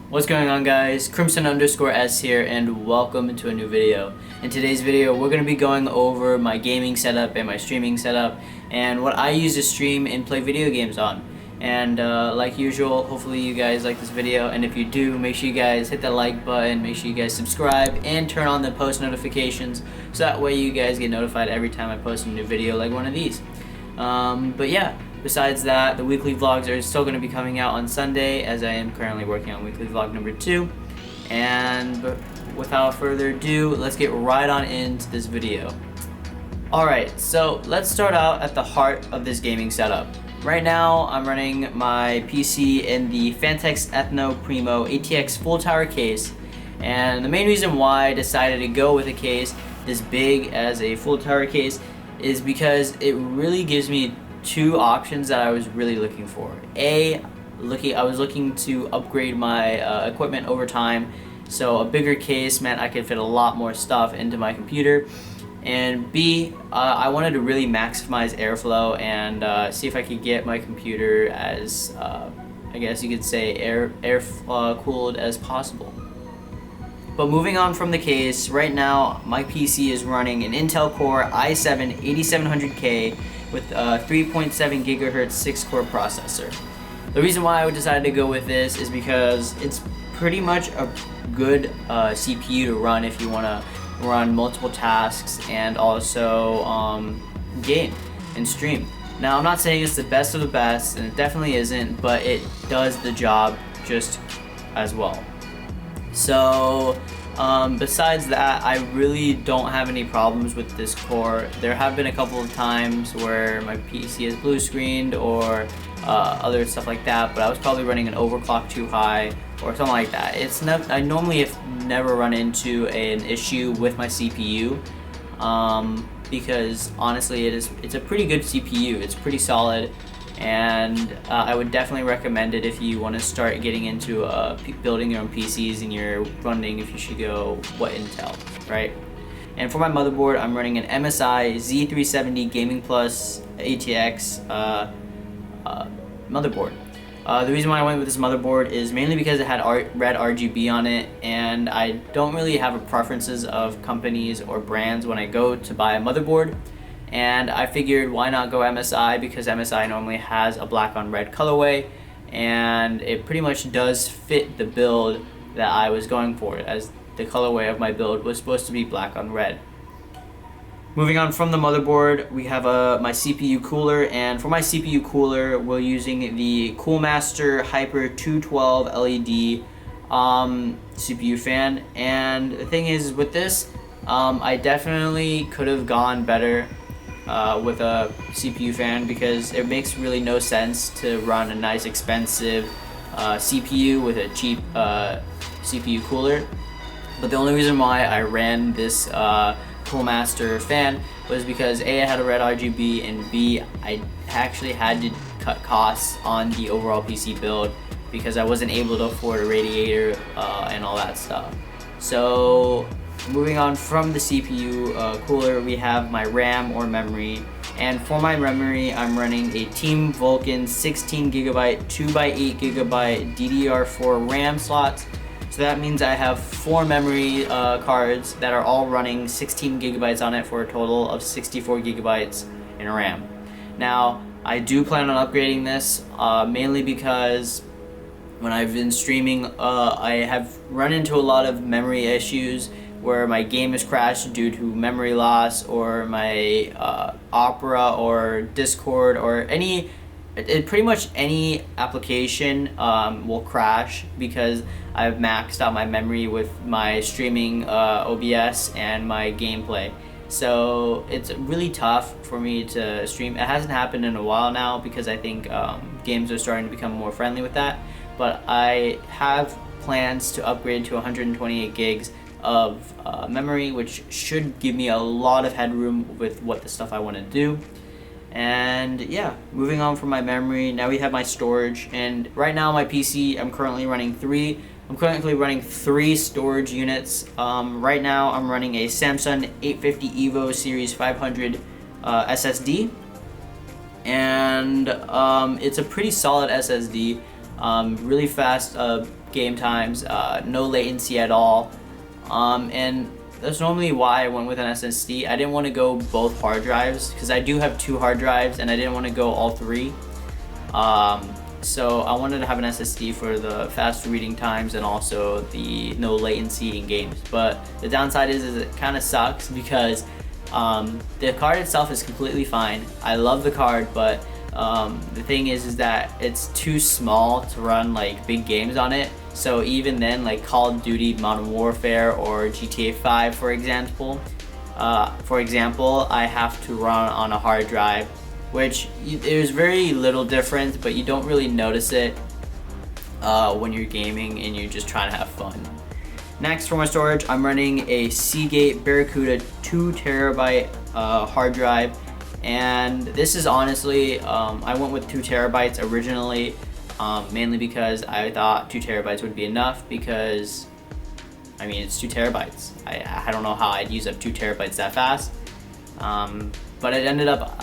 What's going on, guys? Crimson_S here, and welcome to a new video. In today's video, we're going to be going over my gaming setup and my streaming setup and what I use to stream and play video games on. And like usual, hopefully you guys like this video, and if you do, make sure you guys hit that like button, make sure you guys subscribe and turn on the post notifications so that way you guys get notified every time I post a new video like one of these. But yeah, besides that, the weekly vlogs are still going to be coming out on Sunday, as I am currently working on weekly vlog number 2. And without further ado, let's get right on into this video. Alright, so let's start out at the heart of this gaming setup. Right now, I'm running my PC in the Fantex Ethno Primo ATX full tower case, and the main reason why I decided to go with a case this big as a full tower case is because it really gives me two options that I was really looking for. I was looking to upgrade my equipment over time, so a bigger case meant I could fit a lot more stuff into my computer. And B, I wanted to really maximize airflow and see if I could get my computer as, I guess you could say, air cooled as possible. But moving on from the case, right now my PC is running an Intel Core i7-8700K with a 3.7 GHz 6-core processor. The reason why I decided to go with this is because it's pretty much a good CPU to run if you want to run multiple tasks and also game and stream. Now, I'm not saying it's the best of the best, and it definitely isn't, but it does the job just as well. So besides that, I really don't have any problems with this core. There have been a couple of times where my PC is blue screened or other stuff like that, but I was probably running an overclock too high or something like that. I normally have never run into an issue with my CPU because honestly it's a pretty good CPU. It's pretty solid, and I would definitely recommend it if you want to start getting into building your own PCs and you're wondering if you should go what Intel, right? And for my motherboard, I'm running an MSI Z370 Gaming Plus ATX motherboard. The reason why I went with this motherboard is mainly because it had red RGB on it, and I don't really have a preferences of companies or brands when I go to buy a motherboard. And I figured, why not go MSI, because MSI normally has a black on red colorway, and it pretty much does fit the build that I was going for, as the colorway of my build was supposed to be black on red. Moving on from the motherboard, we have my CPU cooler, and for my CPU cooler, we're using the Coolmaster Hyper 212 LED CPU fan. And the thing is, with this, I definitely could have gone better with a CPU fan, because it makes really no sense to run a nice expensive CPU with a cheap CPU cooler. But the only reason why I ran this Coolmaster fan was because A, I had a red RGB, and B, I actually had to cut costs on the overall PC build because I wasn't able to afford a radiator and all that stuff. So moving on from the CPU cooler, we have my RAM or memory, and for my memory I'm running a Team Vulcan 16GB 2x8GB DDR4 RAM slots. So that means I have 4 memory cards that are all running 16 gigabytes on it for a total of 64 gigabytes in RAM. Now, I do plan on upgrading this mainly because when I've been streaming, I have run into a lot of memory issues where my game has crashed due to memory loss, or my Opera or Discord or pretty much any application will crash because I've maxed out my memory with my streaming OBS and my gameplay. So it's really tough for me to stream. It hasn't happened in a while now because I think games are starting to become more friendly with that. But I have plans to upgrade to 128 gigs of memory, which should give me a lot of headroom with what the stuff I want to do. And yeah, moving on from my memory, now we have my storage. And right now my PC, I'm currently running three storage units. Right now I'm running a Samsung 850 EVO Series 500 SSD, and it's a pretty solid SSD. really fast game times, no latency at all, and that's normally why I went with an SSD. I didn't want to go both hard drives because I do have 2 hard drives and I didn't want to go all 3. So I wanted to have an SSD for the fast reading times and also the no latency in games. But the downside is it kind of sucks because the card itself is completely fine. I love the card, but the thing is that it's too small to run like big games on it. So even then, like Call of Duty Modern Warfare or GTA 5 for example, I have to run on a hard drive, which there's very little difference, but you don't really notice it when you're gaming and you're just trying to have fun. Next, for my storage, I'm running a Seagate Barracuda 2TB hard drive, and this is honestly, I went with 2 terabytes originally, mainly because I thought 2 terabytes would be enough because, I mean, it's 2 terabytes. I don't know how I'd use up 2 terabytes that fast. But it ended up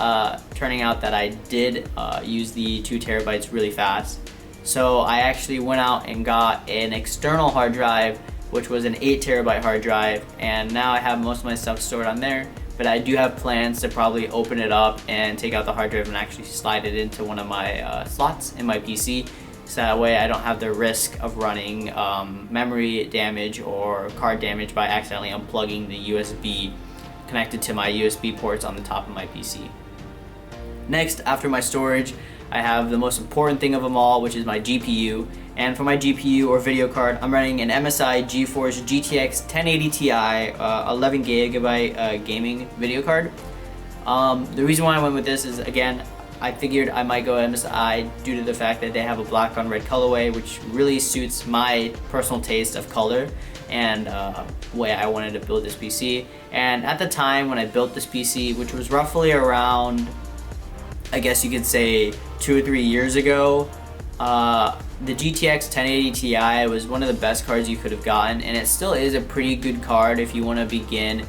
turning out that I did use the 2 terabytes really fast. So I actually went out and got an external hard drive, which was an 8 terabyte hard drive, and now I have most of my stuff stored on there. But I do have plans to probably open it up and take out the hard drive and actually slide it into one of my slots in my PC. So that way I don't have the risk of running memory damage or card damage by accidentally unplugging the USB connected to my USB ports on the top of my PC. Next, after my storage, I have the most important thing of them all, which is my GPU. And for my GPU or video card, I'm running an MSI GeForce GTX 1080 Ti 11GB gaming video card. The reason why I went with this is, again, I figured I might go MSI due to the fact that they have a black on red colorway, which really suits my personal taste of color and way I wanted to build this PC. And at the time when I built this PC, which was roughly around, I guess you could say 2 or 3 years ago, the GTX 1080 Ti was one of the best cards you could have gotten, and it still is a pretty good card if you want to begin,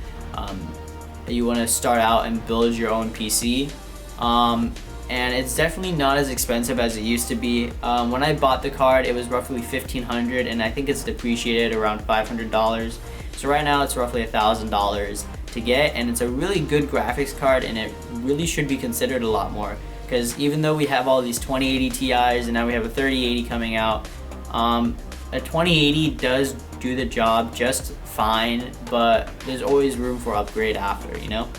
you want to start out and build your own PC. And it's definitely not as expensive as it used to be. When I bought the card, it was roughly $1,500, and I think it's depreciated around $500. So right now it's roughly $1,000 to get, and it's a really good graphics card, and it really should be considered a lot more. Because even though we have all these 2080 Ti's and now we have a 3080 coming out, a 2080 does do the job just fine, but there's always room for upgrade after, you know?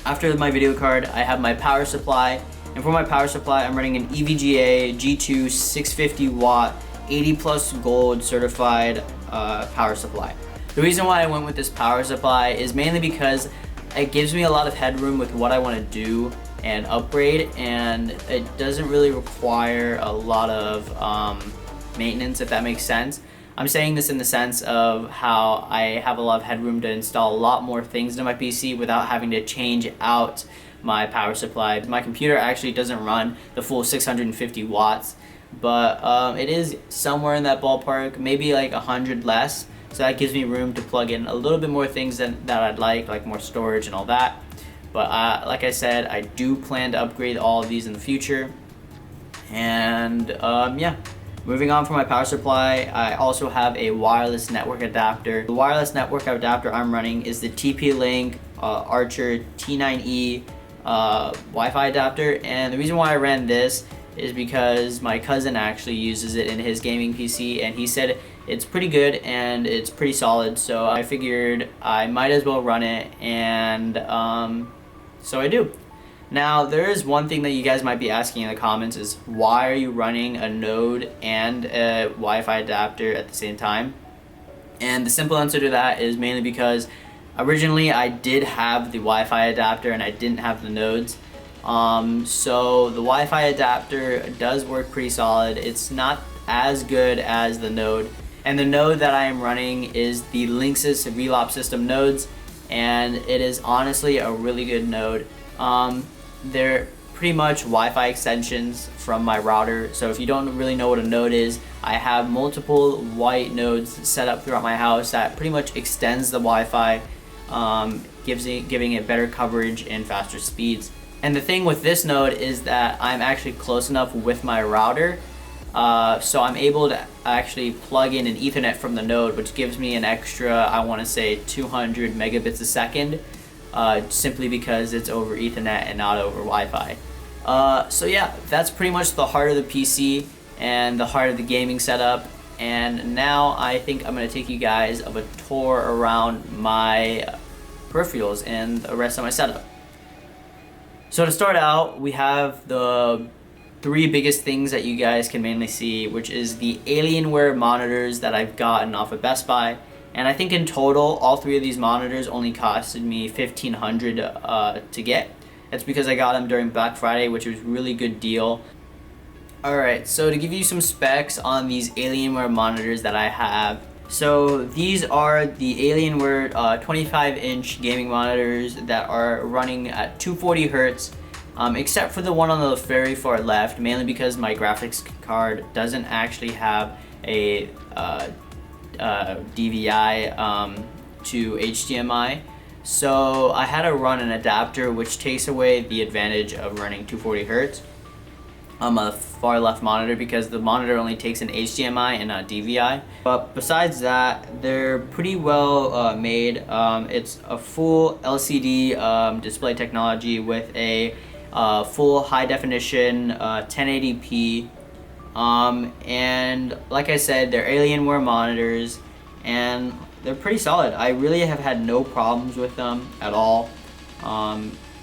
After my video card, I have my power supply, and for my power supply, I'm running an EVGA G2 650 watt 80 plus gold certified power supply. The reason why I went with this power supply is mainly because it gives me a lot of headroom with what I want to do and upgrade, and it doesn't really require a lot of maintenance, if that makes sense. I'm saying this in the sense of how I have a lot of headroom to install a lot more things into my PC without having to change out my power supply. My computer actually doesn't run the full 650 watts, but it is somewhere in that ballpark, maybe like 100 less. So that gives me room to plug in a little bit more things that I'd like more storage and all that. But like I said, I do plan to upgrade all of these in the future. And yeah. Moving on from my power supply, I also have a wireless network adapter. The wireless network adapter I'm running is the TP-Link Archer T9E Wi-Fi adapter, and the reason why I ran this is because my cousin actually uses it in his gaming PC, and he said it's pretty good and it's pretty solid, so I figured I might as well run it, and so I do. Now, there is one thing that you guys might be asking in the comments is, why are you running a Node and a Wi-Fi adapter at the same time? And the simple answer to that is mainly because originally I did have the Wi-Fi adapter and I didn't have the nodes. So the Wi-Fi adapter does work pretty solid. It's not as good as the Node. And the node that I am running is the Linksys VLOP system nodes, and it is honestly a really good node. They're pretty much Wi-Fi extensions from my router. So if you don't really know what a node is, I have multiple white nodes set up throughout my house that pretty much extends the Wi-Fi, giving it better coverage and faster speeds. And the thing with this node is that I'm actually close enough with my router So I'm able to actually plug in an Ethernet from the node, which gives me an extra, I want to say 200 megabits a second, simply because it's over Ethernet and not over Wi-Fi. So yeah, that's pretty much the heart of the PC and the heart of the gaming setup. And now I think I'm going to take you guys of a tour around my peripherals and the rest of my setup. So to start out, we have the three biggest things that you guys can mainly see, which is the Alienware monitors that I've gotten off of Best Buy. And I think in total, all three of these monitors only costed me $1,500 to get. That's because I got them during Black Friday, which was a really good deal. Alright, so to give you some specs on these Alienware monitors that I have. So these are the Alienware 25-inch gaming monitors that are running at 240 hertz, except for the one on the very far left, mainly because my graphics card doesn't actually have a DVI to HDMI. So I had to run an adapter, which takes away the advantage of running 240 hertz on the far left monitor, because the monitor only takes an HDMI and not DVI. But besides that, they're pretty well made. It's a full LCD display technology with a full high definition 1080p, and like I said, they're Alienware monitors and they're pretty solid. I really have had no problems with them at all,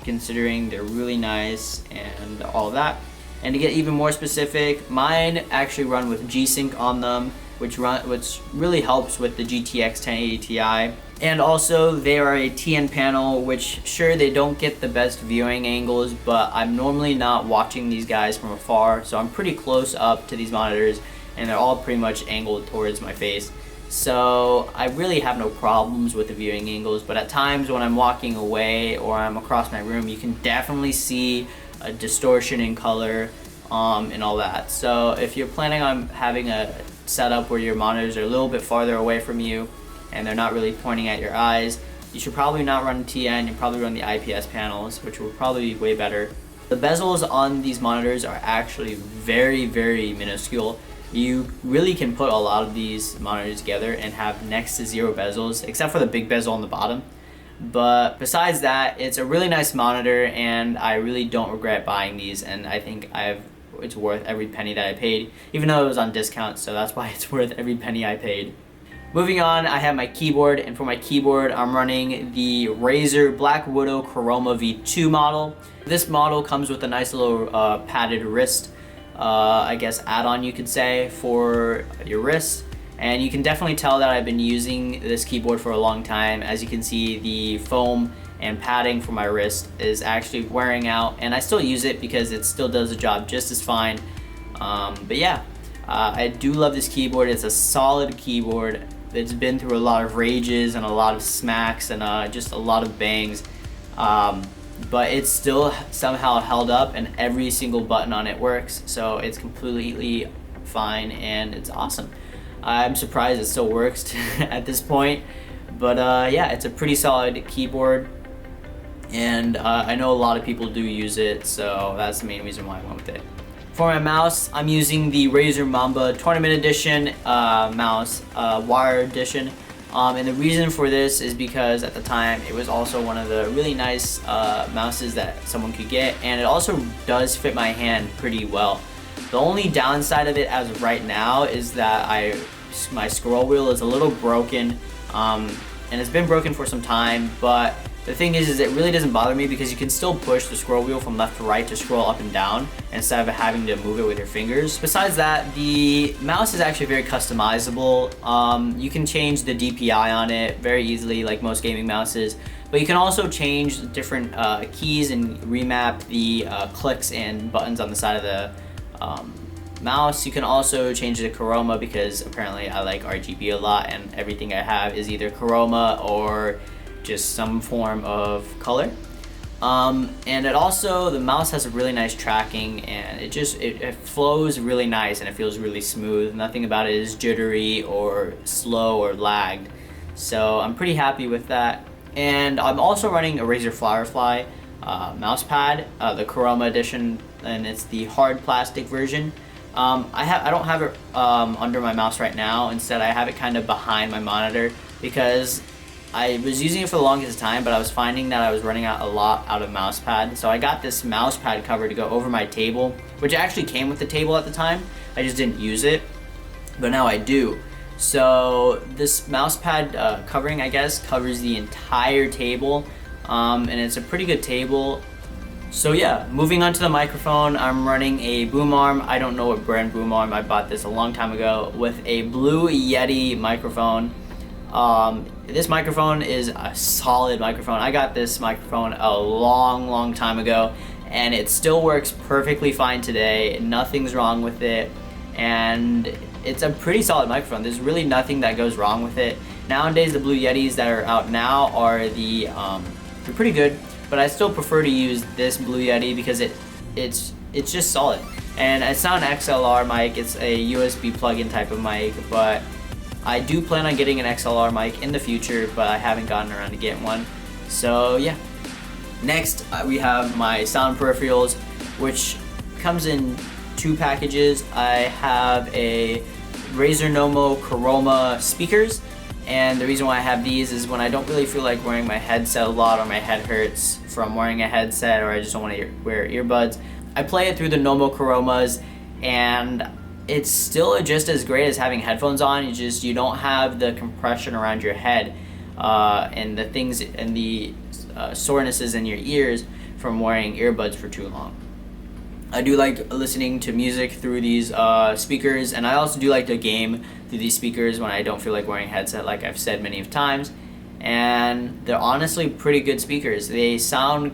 considering they're really nice and all that. And to get even more specific, mine actually run with G-Sync on them, which really helps with the GTX 1080 Ti. And also, they are a TN panel, which sure, they don't get the best viewing angles, but I'm normally not watching these guys from afar, so I'm pretty close up to these monitors, and they're all pretty much angled towards my face. So I really have no problems with the viewing angles, but at times when I'm walking away or I'm across my room, you can definitely see a distortion in color and all that. So if you're planning on having a setup where your monitors are a little bit farther away from you and they're not really pointing at your eyes, you should probably not run TN. You probably run the IPS panels, which will probably be way better. The bezels on these monitors are actually very, very minuscule. You really can put a lot of these monitors together and have next to zero bezels, except for the big bezel on the bottom. But besides that, it's a really nice monitor, and I really don't regret buying these, and I think it's worth every penny that I paid, even though it was on discount, so that's why it's worth every penny I paid. Moving on, I have my keyboard, and for my keyboard, I'm running the Razer Black Widow Chroma V2 model. This model comes with a nice little padded wrist, I guess add-on you could say, for your wrist. And you can definitely tell that I've been using this keyboard for a long time. As you can see, the foam and padding for my wrist is actually wearing out, and I still use it because it still does the job just as fine. But yeah, I do love this keyboard. It's a solid keyboard. It's been through a lot of rages and a lot of smacks and just a lot of bangs. But it's still somehow held up, and every single button on it works. So it's completely fine and it's awesome. I'm surprised it still works at this point, but yeah, it's a pretty solid keyboard, and I know a lot of people do use it, so that's the main reason why I went with it. For my mouse, I'm using the Razer Mamba Tournament Edition mouse, wire edition, and the reason for this is because at the time it was also one of the really nice mouses that someone could get, and it also does fit my hand pretty well. The only downside of it as of right now is that my scroll wheel is a little broken, and it's been broken for some time, but the thing is it really doesn't bother me because you can still push the scroll wheel from left to right to scroll up and down instead of having to move it with your fingers. Besides that, the mouse is actually very customizable. You can change the DPI on it very easily, like most gaming mouses, but you can also change different keys and remap the clicks and buttons on the side of the mouse. You can also change the chroma because apparently I like RGB a lot, and everything I have is either chroma or just some form of color. And it also, the mouse has a really nice tracking, and it flows really nice and it feels really smooth. Nothing about it is jittery or slow or lagged. So I'm pretty happy with that. And I'm also running a Razer Firefly mouse pad, the Chroma edition, and it's the hard plastic version. I don't have it under my mouse right now. Instead, I have it kind of behind my monitor because I was using it for the longest time, but I was finding that I was running out of mouse pad. So I got this mouse pad cover to go over my table, which actually came with the table at the time. I just didn't use it, but now I do. So this mouse pad covering, I guess, covers the entire table, and it's a pretty good table. So yeah, moving on to the microphone, I'm running a boom arm. I don't know what brand boom arm. I bought this a long time ago with a Blue Yeti microphone. This microphone is a solid microphone. I got this microphone a long time ago, and it still works perfectly fine today. Nothing's wrong with it, and it's a pretty solid microphone. There's really nothing that goes wrong with it. Nowadays, the Blue Yetis that are out now are they're pretty good, but I still prefer to use this Blue Yeti because it's just solid. And it's not an XLR mic, it's a USB plug-in type of mic, but I do plan on getting an XLR mic in the future, but I haven't gotten around to getting one. So yeah. Next, we have my sound peripherals, which comes in 2 packages. I have a Razer Chroma speakers, and the reason why I have these is when I don't really feel like wearing my headset a lot, or my head hurts from wearing a headset, or I just don't want to wear earbuds, I play it through the Chromas, and it's still just as great as having headphones on. You don't have the compression around your head and the things and the sorenesses in your ears from wearing earbuds for too long. I do like listening to music through these speakers, and I also do like to game through these speakers when I don't feel like wearing a headset, like I've said many times. And they're honestly pretty good speakers. They sound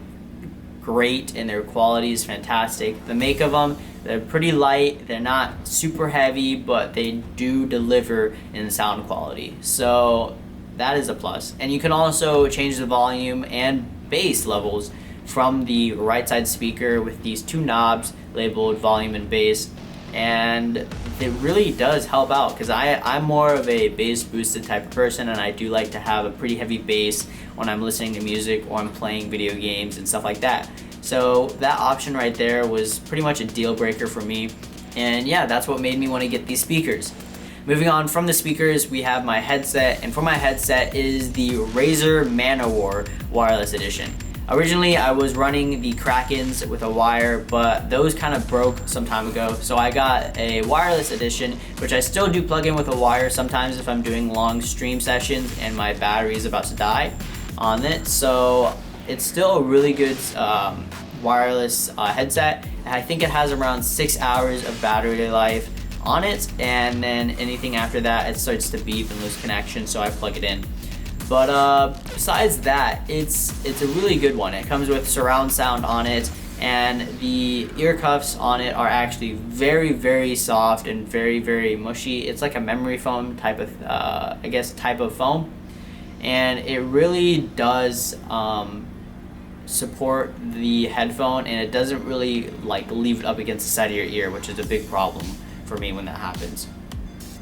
great and their quality is fantastic. The make of them, they're pretty light, they're not super heavy, but they do deliver in sound quality. So that is a plus. And you can also change the volume and bass levels from the right side speaker with these 2 knobs labeled volume and bass, and it really does help out because I'm more of a bass boosted type of person, and I do like to have a pretty heavy bass when I'm listening to music or I'm playing video games and stuff like that. So that option right there was pretty much a deal breaker for me, and yeah, that's what made me want to get these speakers. Moving on from the speakers, we have my headset, and for my headset is the Razer Manowar Wireless Edition. Originally, I was running the Krakens with a wire, but those kind of broke some time ago, so I got a wireless edition, which I still do plug in with a wire sometimes if I'm doing long stream sessions and my battery is about to die on it. So it's still a really good wireless headset. I think it has around 6 hours of battery life on it, and then anything after that, it starts to beep and lose connection, so I plug it in. But besides that, it's a really good one. It comes with surround sound on it, and the ear cuffs on it are actually very soft and very mushy. It's like a memory foam type of type of foam, and it really does support the headphone, and it doesn't really like leave it up against the side of your ear, which is a big problem for me when that happens.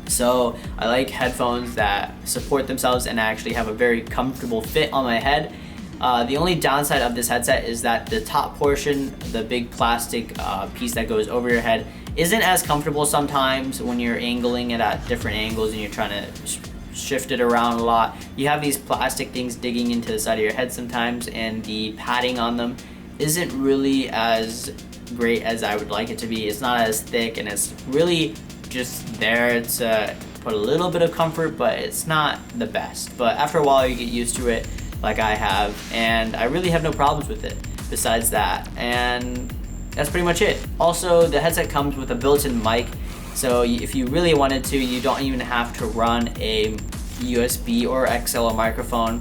So I like headphones that support themselves and actually have a very comfortable fit on my head. The only downside of this headset is that the top portion, the big plastic piece that goes over your head, isn't as comfortable sometimes when you're angling it at different angles and you're trying to shift it around a lot. You have these plastic things digging into the side of your head sometimes, and the padding on them isn't really as great as I would like it to be. It's not as thick, and it's really just there to put a little bit of comfort, but it's not the best. But after a while you get used to it, like I have, and I really have no problems with it besides that, and that's pretty much it. Also, the headset comes with a built-in mic, so if you really wanted to, you don't even have to run a USB or XLR microphone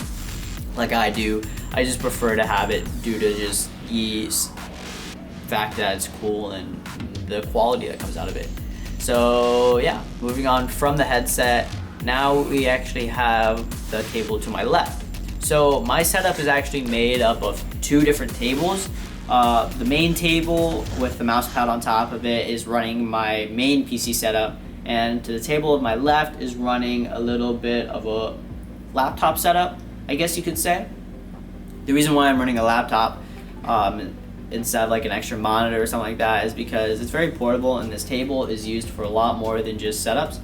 like I do. I just prefer to have it due to just the fact that it's cool and the quality that comes out of it. So yeah, moving on from the headset, now we actually have the table to my left. So my setup is actually made up of 2 different tables. The main table with the mouse pad on top of it is running my main PC setup, and to the table of my left is running a little bit of a laptop setup, I guess you could say. The reason why I'm running a laptop instead of like an extra monitor or something like that is because it's very portable, and this table is used for a lot more than just setups.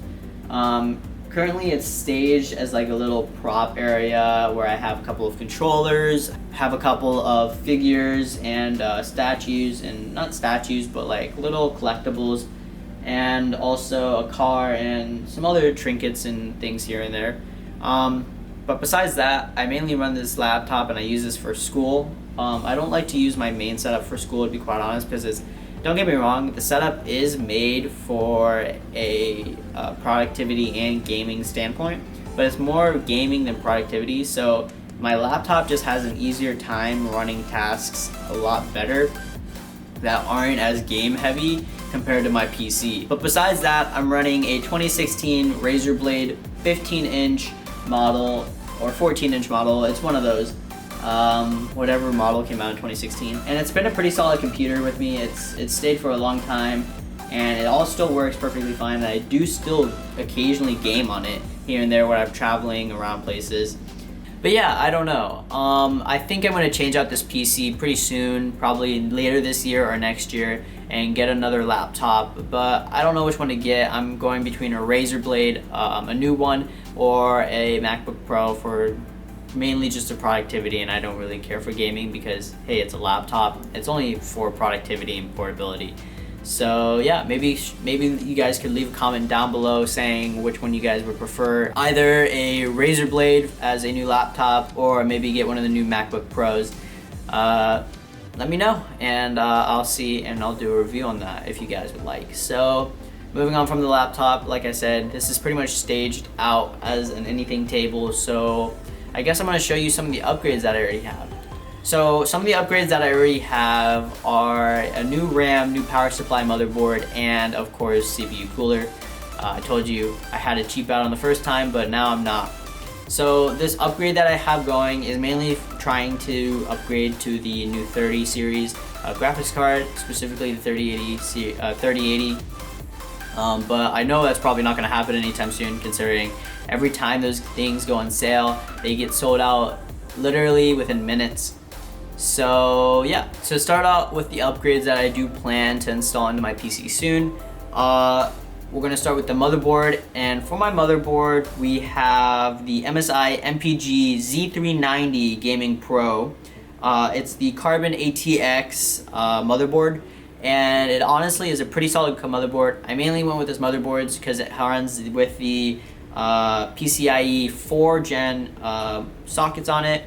Currently it's staged as like a little prop area where I have a couple of controllers, have a couple of figures and statues, and not statues but like little collectibles, and also a car and some other trinkets and things here and there. But besides that, I mainly run this laptop and I use this for school. I don't like to use my main setup for school, to be quite honest, because don't get me wrong, the setup is made for a productivity and gaming standpoint, but it's more gaming than productivity. So my laptop just has an easier time running tasks a lot better that aren't as game heavy compared to my PC. But besides that, I'm running a 2016 Razer Blade 15-inch model or 14-inch model. It's one of those. Whatever model came out in 2016, and it's been a pretty solid computer with me. It's stayed for a long time, and it all still works perfectly fine. And I do still occasionally game on it here and there when I'm traveling around places. But yeah, I don't know. I think I'm gonna change out this PC pretty soon, probably later this year or next year, and get another laptop. But I don't know which one to get. I'm going between a Razer Blade, a new one, or a MacBook Pro for mainly just a productivity, and I don't really care for gaming because hey, it's a laptop. It's only for productivity and portability. So yeah, maybe you guys could leave a comment down below saying which one you guys would prefer, either a Razer Blade as a new laptop or maybe get one of the new MacBook Pros. Let me know, and I'll see and I'll do a review on that if you guys would like. So moving on from the laptop, like I said, this is pretty much staged out as an anything table, so I guess I'm going to show you some of the upgrades that I already have. So some of the upgrades that I already have are a new RAM, new power supply, motherboard, and of course CPU cooler. I told you I had to cheap out on the first time, but now I'm not. So this upgrade that I have going is mainly trying to upgrade to the new 30 series graphics card, specifically the 3080. But I know that's probably not going to happen anytime soon, considering every time those things go on sale, they get sold out literally within minutes. So yeah, to start out with the upgrades that I do plan to install into my PC soon, we're going to start with the motherboard. And for my motherboard, we have the MSI MPG Z390 Gaming Pro. It's the Carbon ATX motherboard, and it honestly is a pretty solid motherboard. I mainly went with this motherboard because it runs with the PCIe 4 gen sockets on it.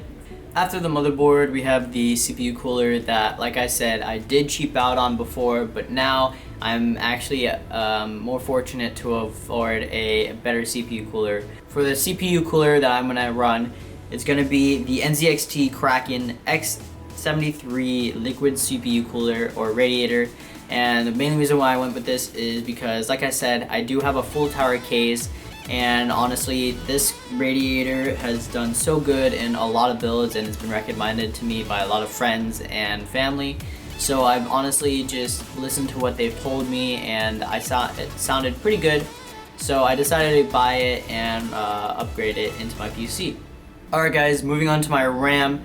After the motherboard, we have the CPU cooler that, like I said, I did cheap out on before, but now I'm actually more fortunate to afford a better CPU cooler. For the CPU cooler that I'm gonna run, it's gonna be the NZXT Kraken X73 liquid CPU cooler or radiator. And the main reason why I went with this is because, like I said, I do have a full tower case, and honestly this radiator has done so good in a lot of builds, and it's been recommended to me by a lot of friends and family. So I've honestly just listened to what they've told me, and it sounded pretty good. So I decided to buy it and upgrade it into my PC. Alright guys, moving on to my RAM.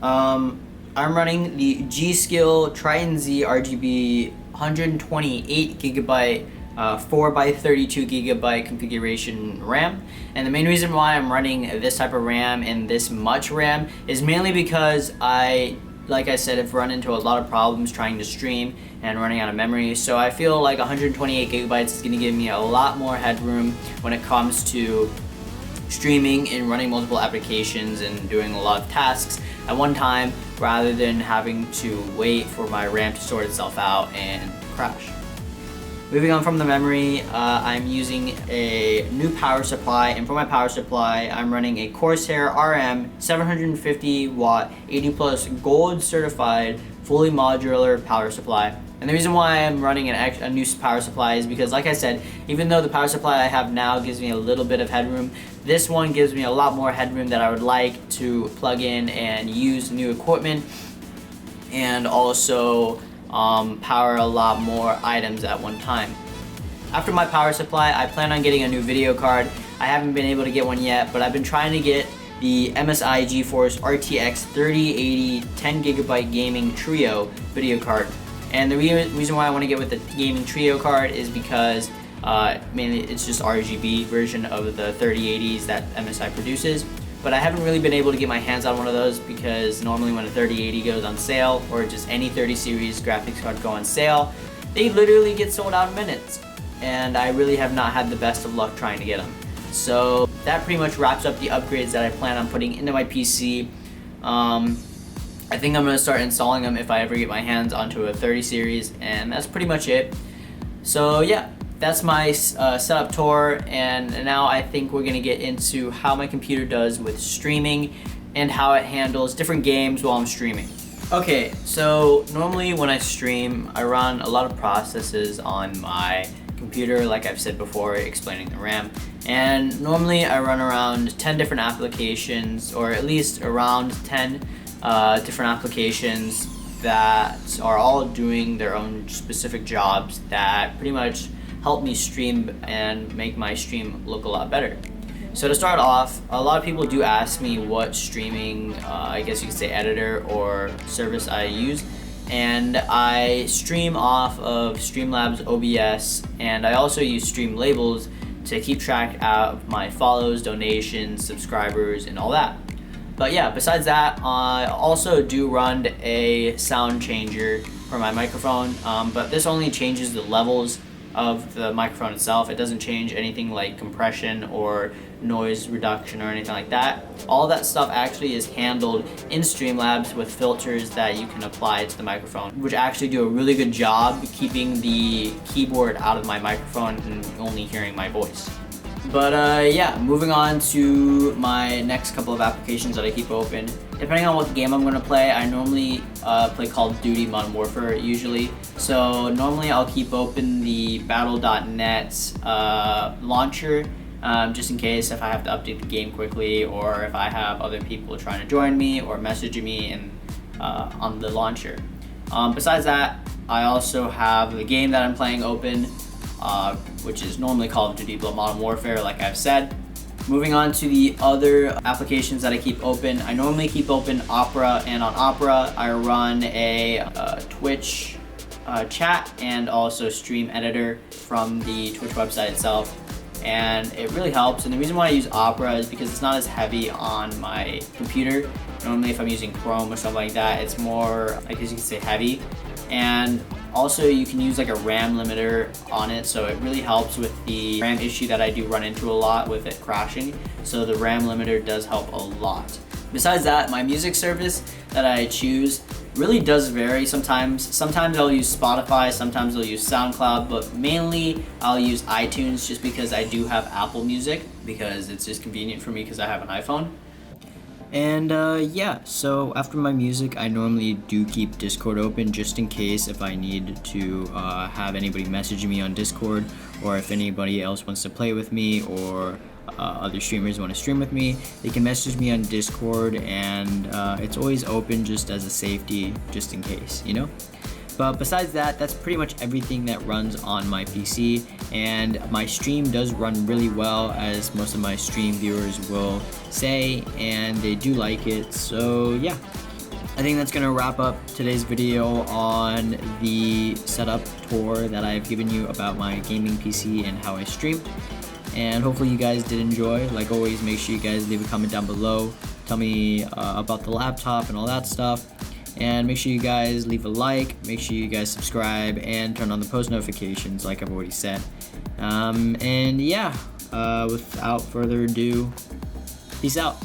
I'm running the G.Skill Triton Z RGB 128GB 4x32GB configuration RAM. And the main reason why I'm running this type of RAM and this much RAM is mainly because like I said, I've run into a lot of problems trying to stream and running out of memory. So I feel like 128GB is going to give me a lot more headroom when it comes to streaming and running multiple applications and doing a lot of tasks at one time, rather than having to wait for my RAM to sort itself out and crash. Moving on from the memory, I'm using a new power supply, and for my power supply, I'm running a Corsair RM 750 watt, 80 plus gold certified, fully modular power supply. And the reason why I'm running a new power supply is because, like I said, even though the power supply I have now gives me a little bit of headroom, this one gives me a lot more headroom that I would like to plug in and use new equipment, and also power a lot more items at one time. After my power supply, I plan on getting a new video card. I haven't been able to get one yet, but I've been trying to get the MSI GeForce RTX 3080 10GB gaming trio video card. And the reason why I want to get with the gaming trio card is because mainly it's just RGB version of the 3080s that MSI produces. But I haven't really been able to get my hands on one of those because normally when a 3080 goes on sale, or just any 30 series graphics card go on sale, they literally get sold out in minutes. And I really have not had the best of luck trying to get them. So that pretty much wraps up the upgrades that I plan on putting into my PC. I think I'm going to start installing them if I ever get my hands onto a 30 series, and that's pretty much it. So yeah, that's my setup tour, and now I think we're going to get into how my computer does with streaming and how it handles different games while I'm streaming. Okay, so normally when I stream, I run a lot of processes on my computer, like I've said before, explaining the RAM. And normally I run around 10 different applications, or at least around 10 different applications that are all doing their own specific jobs that pretty much help me stream and make my stream look a lot better. So to start off, a lot of people do ask me what streaming, I guess you could say editor or service I use. And I stream off of Streamlabs OBS, and I also use Streamlabs to keep track of my follows, donations, subscribers, and all that. But yeah, besides that, I also do run a sound changer for my microphone, but this only changes the levels of the microphone itself. It doesn't change anything like compression or noise reduction or anything like that. All that stuff actually is handled in Streamlabs with filters that you can apply to the microphone, which actually do a really good job keeping the keyboard out of my microphone and only hearing my voice. But yeah, moving on to my next couple of applications that I keep open. Depending on what game I'm going to play, I normally play Call of Duty Modern Warfare usually. So normally I'll keep open the Battle.net launcher just in case if I have to update the game quickly, or if I have other people trying to join me or messaging me on the launcher. Besides that, I also have the game that I'm playing open, which is normally Call of Duty Modern Warfare, like I've said. Moving on to the other applications that I keep open, I normally keep open Opera, and on Opera I run a Twitch chat and also stream editor from the Twitch website itself, and it really helps. And the reason why I use Opera is because it's not as heavy on my computer. Normally if I'm using Chrome or something like that, it's more, I guess you could say, heavy. And also you can use like a RAM limiter on it, so it really helps with the RAM issue that I do run into a lot with it crashing. So the RAM limiter does help a lot. Besides that, my music service that I choose really does vary sometimes. Sometimes I'll use Spotify, sometimes I'll use SoundCloud, but mainly I'll use iTunes just because I do have Apple Music, because it's just convenient for me because I have an iPhone. And yeah, so after my music, I normally do keep Discord open just in case if I need to have anybody messaging me on Discord, or if anybody else wants to play with me, or other streamers want to stream with me, they can message me on Discord, and it's always open just as a safety, just in case, you know? But besides that, that's pretty much everything that runs on my PC, and my stream does run really well, as most of my stream viewers will say, and they do like it. So yeah, I think that's gonna wrap up today's video on the setup tour that I've given you about my gaming PC and how I stream. And hopefully you guys did enjoy. Like always, make sure you guys leave a comment down below. Tell me about the laptop and all that stuff. And make sure you guys leave a like, make sure you guys subscribe, and turn on the post notifications like I've already said. And yeah, without further ado, peace out.